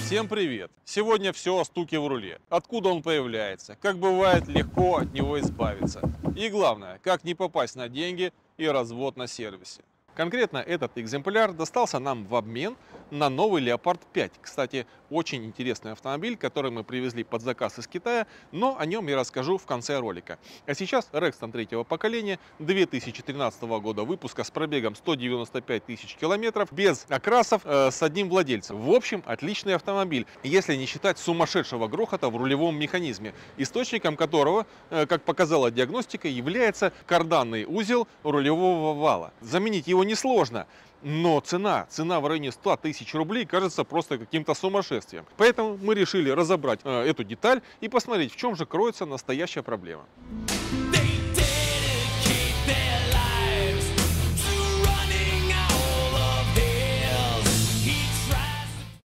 Всем привет! Сегодня все о стуке в руле. Откуда он появляется, как бывает легко от него избавиться. И главное, как не попасть на деньги и развод на сервисе. Конкретно этот экземпляр достался нам в обмен на новый Leopard 5. Кстати, очень интересный автомобиль, который мы привезли под заказ из Китая, но о нем я расскажу в конце ролика. А сейчас Rexton третьего поколения, 2013 года выпуска с пробегом 195 тысяч километров, без окрасов, с одним владельцем. В общем, отличный автомобиль, если не считать сумасшедшего грохота в рулевом механизме, источником которого, как показала диагностика, является карданный узел рулевого вала. Заменить его несложно. Но цена в районе 100 тысяч рублей кажется просто каким-то сумасшествием. Поэтому мы решили разобрать эту деталь и посмотреть, в чем же кроется настоящая проблема.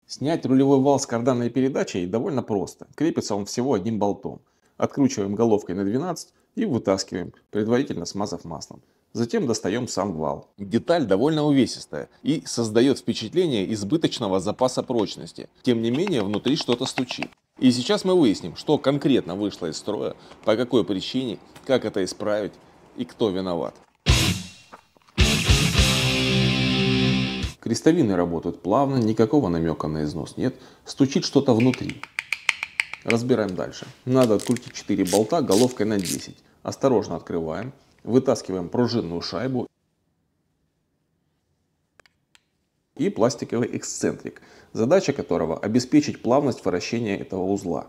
Снять рулевой вал с карданной передачей довольно просто. Крепится он всего одним болтом. Откручиваем головкой на 12 и вытаскиваем, предварительно смазав маслом. Затем достаем сам вал. Деталь довольно увесистая и создает впечатление избыточного запаса прочности. Тем не менее, внутри что-то стучит. И сейчас мы выясним, что конкретно вышло из строя, по какой причине, как это исправить и кто виноват. Крестовины работают плавно, никакого намека на износ нет, стучит что-то внутри. Разбираем дальше. Надо открутить 4 болта головкой на 10. Осторожно открываем. Вытаскиваем пружинную шайбу и пластиковый эксцентрик, задача которого обеспечить плавность вращения этого узла.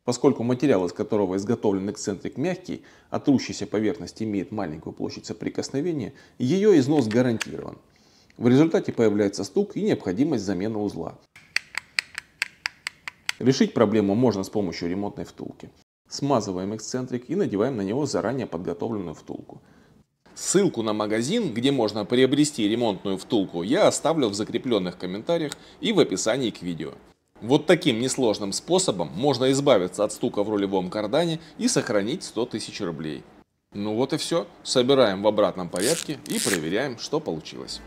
Поскольку материал, из которого изготовлен эксцентрик, мягкий, а трущаяся поверхность имеет маленькую площадь соприкосновения, ее износ гарантирован. В результате появляется стук и необходимость замены узла. Решить проблему можно с помощью ремонтной втулки. Смазываем эксцентрик и надеваем на него заранее подготовленную втулку. Ссылку на магазин, где можно приобрести ремонтную втулку, я оставлю в закрепленных комментариях и в описании к видео. Вот таким несложным способом можно избавиться от стука в рулевом кардане и сохранить 100 тысяч рублей. Ну вот и все. Собираем в обратном порядке и проверяем, что получилось.